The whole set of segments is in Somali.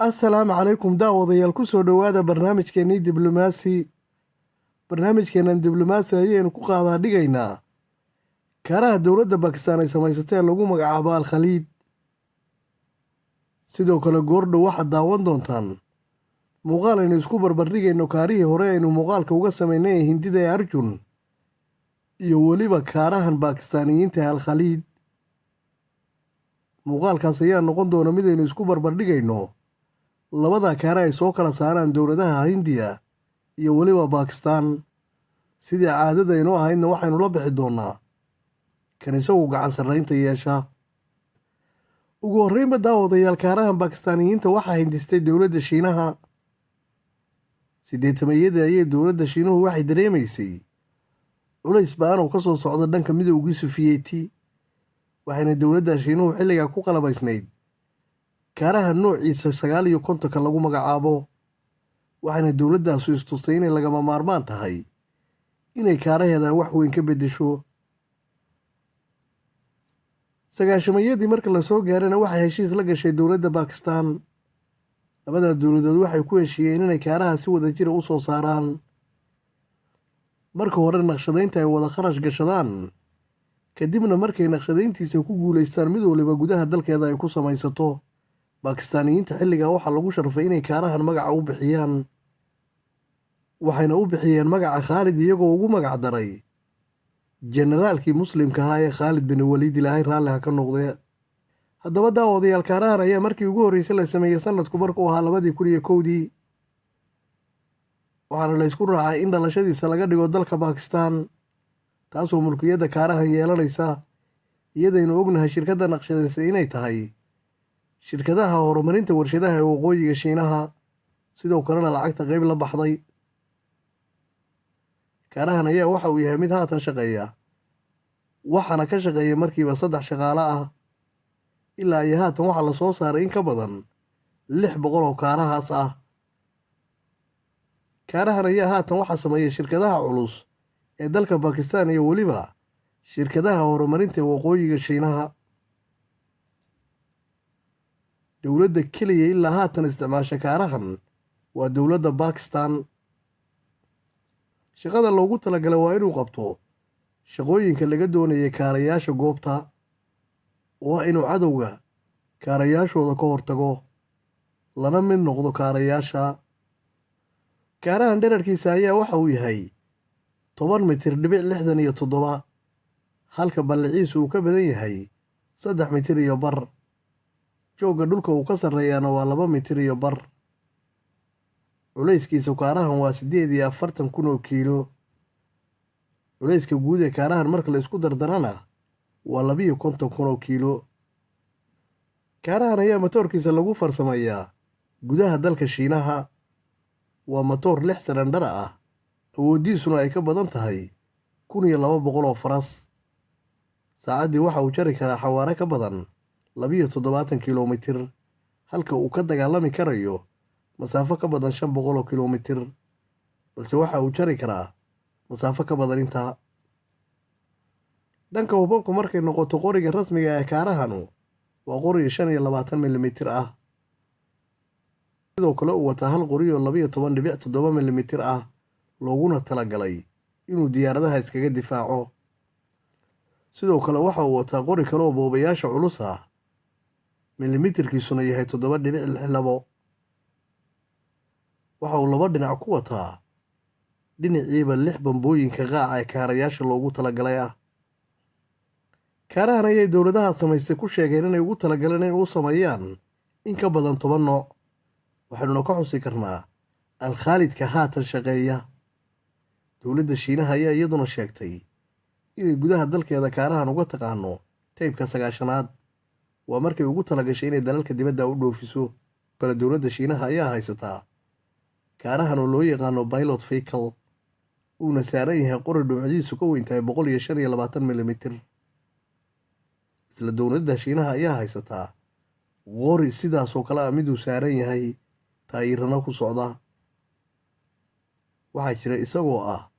assalaamu calaykum daawadayaal ku soo dhowaada barnaamijkeennii diblomaasi. barnaamijkeennan diblomaasi ayaynu ku qaadaa dhigaynaa kaaraha dowladda bakistaan ay samaysatay ee lagu magacaabo al khaliid. sidoo kale goordhow waxaad daawan doontaan muuqaal aynu isku barbardhigayno kaarihii hore aynu muuqaalka uga samaynay ee hindida ee arjun iyo weliba kaarahan baakistaaniyiinta ee al khaliid. muuqaalkaas ayaa noqon doona mid aynu isku barbardhigayno labada kaare ay soo kala saaraan dowladaha hindiya iyo weliba baakistaan. sidii caadadaynoo ahaydna waxaynu la bixi doonnaa kan isagu gacan sarraynta yeesha. ugu horreynba daawadayaal kaarahan baakistaaniyiinta waxaa hindistay dowladda shiinaha. 80-meeyadii ayay dowladda shiinuhu waxay dareemaysay culays ba'an oo ka soo socda dhanka midowgii sufiyeeti, waxayna dowladda shiinuhu xilligaa ku qalabaysnayd kaaraha noociisa 59 lagu magacaabo. waxayna dowladdaasu istustay inay lagama maarmaan tahay inay kaaraheeda wax weyn ka beddesho. 90-meeyadii marka la soo gaarana waxay heshiis la gashay dowladda baakistaan. labada dowladood waxay ku heshiiyeen inay kaaraha si wada jira u soo saaraan. marka hore naqshadaynta ay wada kharash gashadaan, kadibna markay naqshadayntiisa ku guulaystaan mid waliba gudaha dalkeeda ay ku samaysato. baakistaaniyiinta xilligaa waxaa lagu sharfay inay kaarahan magaca u bixiyaan, waxayna u bixiyeen magaca khaalid iyagoo ugu magac daray jenaraalkii muslimka ahaa ee khaalid bin waliid, ilaahay raalli ha ka noqdee. haddaba daawadayaal kaarahan ayaa markii ugu horreysay la sameeyey sanadku markuu ahaa 2001, waxaana la ysku raacay in dhalashadiisa laga dhigo dalka baakistaan, taasoo mulkiyadda kaarahan yeelanaysa. iyadaynu ognahay shirkadda naqshadaysa inay tahay shirkadaha horumarinta warshadaha ee waqooyiga shiinaha, sidoo kalena lacagta qayb la baxday. kaarahan ayaa waxa uu yahay mid haatan shaqeeya, waxaana ka shaqeeya markiiba 3 shaqaale ah. ilaa iyo haatan waxaa la soo saaray in ka badan 600 oo kaarahaas ah. kaarahan ayaa haatan waxaa sameeya shirkadaha culus ee dalka baakistaan iyo weliba shirkadaha horumarinta ee waqooyiga shiinaha. dowladda keliya ilaa haatan isticmaasha kaarahan waa dowladda baakistaan. shaqada loogu talagalay waa inuu qabto shaqooyinka laga doonayay kaarayaasha goobta, waa inuu cadowga kaarayaashooda ka hortago lana mid noqdo kaarayaasha. kaarahan dherarkiisa ayaa waxa uu yahay 10.67 mitir, halka balliciisu uu ka badan yahay 3.5 mitir. joogga dhulka uu ka sarreeyaana waa 2.5 mitir. culayskiisa kaarahan waa 48,000 oo kiilo. culayska guud ee kaarahan marka la isku dardarana waa 52,000 oo kiilo. kaarahan ayaa matoorkiisa lagu farsamayaa gudaha dalka shiinaha. waa matoor 6 sanandhara ah, awooddiisuna ay ka badan tahay 1,200 oo faras. saacaddii waxa uu jari karaa xawaare ka badan 72 kilomitir, halka uu ka dagaalami karayo masaafo ka badan 500 oo kilomitir, balse waxa uu jari karaa masaafo ka badan intaa. dhanka hubabka markay noqoto qoriga rasmiga ee kaarahanu waa qoriga 25 milimitir ah. sidoo kale uu wataa hal qori oo 12.7 milimitir ah, looguna talagalay inuu diyaaradaha iskaga difaaco. sidoo kale waxa uu wataa qori kale oo boobayaasha culus ah, milimitirkiisuna yahay 7.62. waxa uu 2 dhinac ku wataa dhinaciiba 6 bambooyinka qaaca ee kaarayaasha loogu talagalay ah. kaarahan ayay dowladaha samaystay ku sheegeen inay ugu talagaleen in u sameeyaan in ka badan 10 nooc. waxaynuna ka xusi karnaa al khaalidka haatan shaqeeya. dowladda shiinaha ayaa iyaduna sheegtay inay gudaha dalkeeda kaarahan uga taqaano taybka 9aad. waa markay ugu talagashay inay dalalka dibadda u dhoofiso. bale dowladda shiinaha ayaa haysataa kaarahan oo loo yaqaano pilot vehicle, uuna saaran yahay qori dhumucdiisu ka weyn tahay 125 milimitir. isla dowladda shiinaha ayaa haysataa qori sidaasoo kale ah miduu saaran yahay taayirana ku socda. waxaa jira isagoo ah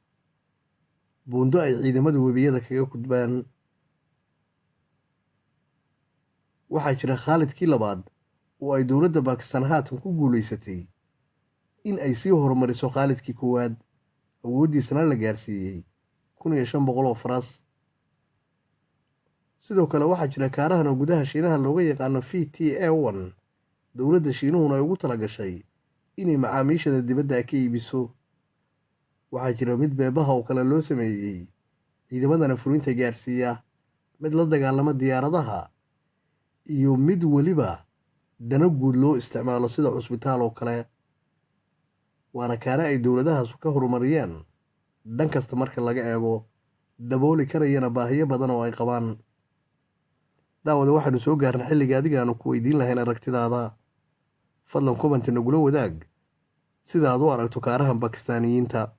buundo ay ciidamada webiyada kaga gudbaan. waxaa jira khaalidkii labaad oo ay dowladda Baakistaan haatan ku guulaysatay in ay sii horumariso Khaalidkii koowaad, awooddiisana la gaarsiiyey 1500 oo faras. sidoo kale waxaa jira kaarahan oo gudaha Shiinaha looga yaqaano VTA1, dowladda Shiinuhuna ay ugu talagashay inay macaamiishada dibadda ka iibiso. waxaa jira mid beebaha oo kale loo sameeyey ciidamadana fulinta gaarsiiya, mid la dagaalama diyaaradaha, iyo mid weliba dana guud loo isticmaalo sida cusbitaal oo kale. waana kaare ay dowladahaasu ka horumariyeen dhan kasta marka laga eego, dabooli karayana baahiyo badan oo ay qabaan. daawada waxaanu soo gaarnay xilliga adiga aanu ku weydiin lahayn aragtidaada. fadlan comment nagula wadaag sida aad u aragto kaarahan Baakistaaniyiinta.